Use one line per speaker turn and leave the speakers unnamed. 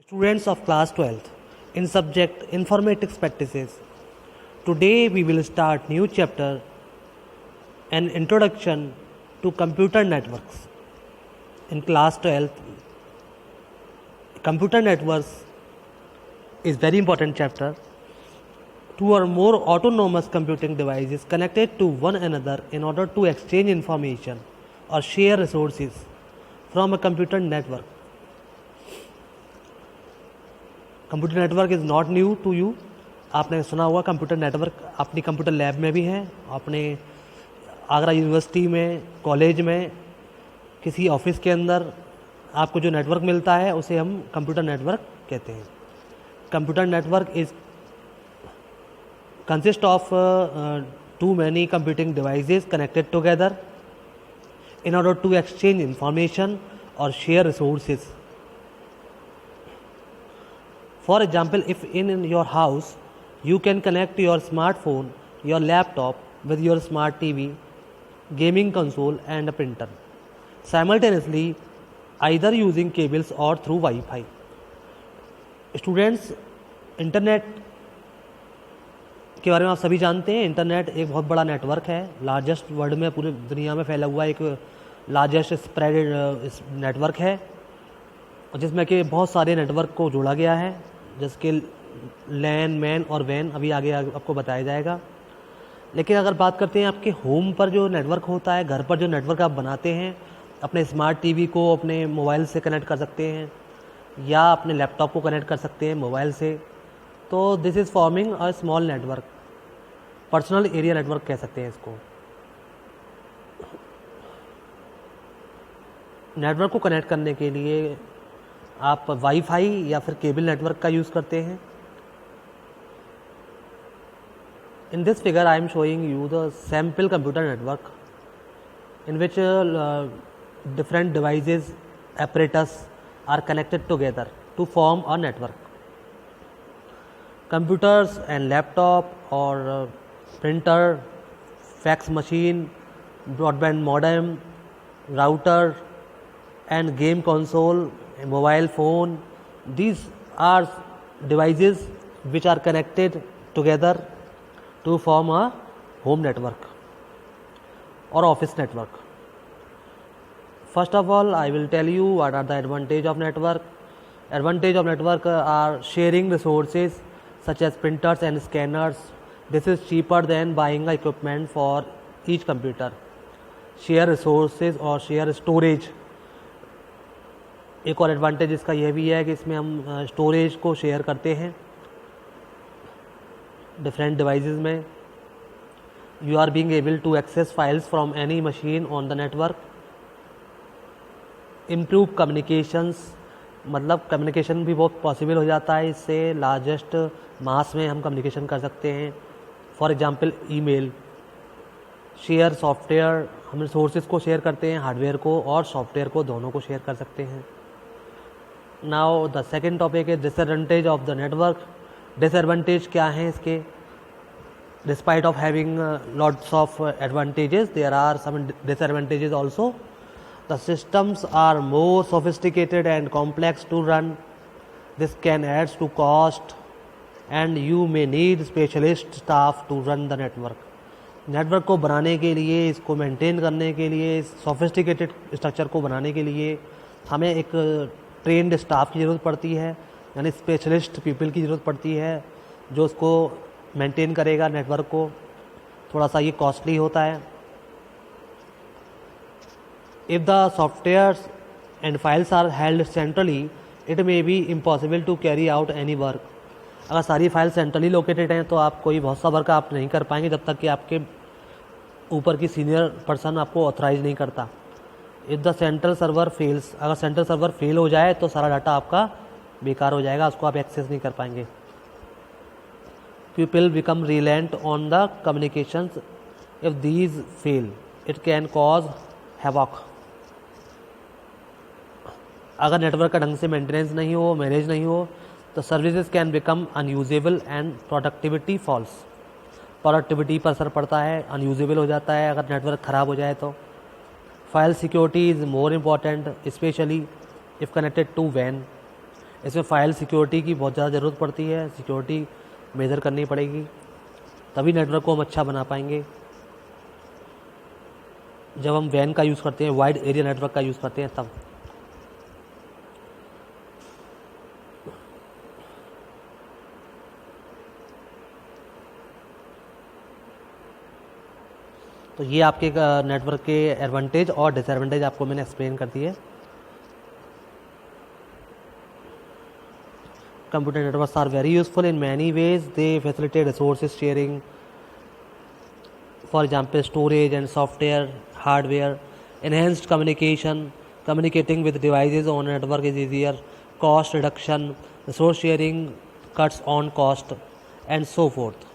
Students of class 12th in subject informatics practices. Today we will start new chapter, an introduction to computer networks. In class 12th, computer networks is very important chapter. Two or more autonomous computing devices connected to one another in order to exchange information or share resources from a computer network. Computer network is not new to you. आपने सुना होगा computer network अपनी computer lab में भी है, अपने Agra university में, college में, किसी ऑफिस के अंदर आपको जो नेटवर्क मिलता है उसे हम कंप्यूटर नेटवर्क कहते हैं. Computer network is consist of too many computing devices connected together in order to exchange information or share resources. For example, if in your house you can connect your smartphone, your laptop with your smart TV, gaming console and a printer simultaneously, either using cables or through Wi-Fi. Students, internet के बारे में आप सभी जानते हैं. Internet एक बहुत बड़ा नेटवर्क है, लार्जेस्ट वर्ल्ड में, पूरी दुनिया में फैला हुआ एक लार्जेस्ट स्प्रेड नेटवर्क है, जिसमें कि बहुत सारे नेटवर्क को जोड़ा गया है, जिसके लैन, मैन और वैन अभी आगे आपको बताया जाएगा. लेकिन अगर बात करते हैं आपके होम पर जो नेटवर्क होता है, घर पर जो नेटवर्क आप बनाते हैं, अपने स्मार्ट टीवी को अपने मोबाइल से कनेक्ट कर सकते हैं या अपने लैपटॉप को कनेक्ट कर सकते हैं मोबाइल से, तो this is forming a small network. Personal area network कह सकते हैं इसको. नेटवर्क को कनेक्ट करने के लिए आप वाईफाई या फिर केबल नेटवर्क का यूज़ करते हैं. In this figure I am showing you the sample computer network in which different devices apparatus are connected together to form a network. Computers and laptop or printer, fax machine, broadband modem, router and game console, mobile phone, these are devices which are connected together to form a home network or office network. First of all, I will tell you what are the advantage of network. Advantage of network are sharing resources such as printers and scanners. This is cheaper than buying equipment for each computer. Share resources और share storage. एक और advantage इसका यह भी है कि इसमें हम स्टोरेज को शेयर करते हैं डिफरेंट डिवाइसेस में. You are being able to access files from any machine on the network. Improve communications, मतलब कम्युनिकेशन भी बहुत पॉसिबल हो जाता है इससे. लार्जेस्ट मास में हम कम्युनिकेशन कर सकते हैं. For example email. Share software, हम रिसोर्सेज को शेयर करते हैं, हार्डवेयर को और सॉफ्टवेयर को, दोनों को शेयर कर सकते हैं. नाउ द सेकेंड टॉपिक है disadvantage of the network. Disadvantage क्या हैं इसके? Despite of having lots of advantages, there are some disadvantages also. The systems are more sophisticated and complex to run. This can add to cost and you may need specialist staff to run the network. Network को बनाने के लिए, इसको maintain करने के लिए, sophisticated structure को बनाने के लिए हमें एक ट्रेंड स्टाफ की ज़रूरत पड़ती है, यानी स्पेशलिस्ट पीपल की ज़रूरत पड़ती है जो उसको मेंटेन करेगा नेटवर्क को. थोड़ा सा ये कॉस्टली होता है. If the softwares and files are held centrally, it may be impossible to carry out any work. अगर सारी फाइल सेंट्रली लोकेटेड हैं तो आप कोई बहुत सा वर्क आप नहीं कर पाएंगे जब तक कि आपके ऊपर की सीनियर पर्सन आपको ऑथराइज नहीं करता. If the central server fails, अगर सेंट्रल सर्वर फेल हो जाए तो सारा डाटा आपका बेकार हो जाएगा, उसको आप एक्सेस नहीं कर पाएंगे. People become reliant on the communications. If these fail it can cause havoc. अगर नेटवर्क का ढंग से मेंटेनेंस नहीं हो, मैनेज नहीं हो, तो services can become unusable and productivity falls. Productivity पर असर पड़ता है, अनयूजेबल हो जाता है अगर नेटवर्क ख़राब हो जाए तो. File security is more important, specially if connected to WAN. इसमें फ़ाइल सिक्योरिटी की बहुत ज़्यादा ज़रूरत पड़ती है, सिक्योरिटी मेजर करनी पड़ेगी, तभी नेटवर्क को हम अच्छा बना पाएंगे। जब हम वैन का यूज़ करते हैं, वाइड एरिया नेटवर्क का यूज़ करते हैं, तब। तो ये आपके नेटवर्क के एडवांटेज और डिसएडवांटेज आपको मैंने एक्सप्लेन कर दिए। Computer networks are very useful in many ways. They facilitate resources sharing, for example, storage and software, hardware, enhanced communication, communicating with devices on a network is easier, cost reduction, resource sharing cuts on cost, and so forth.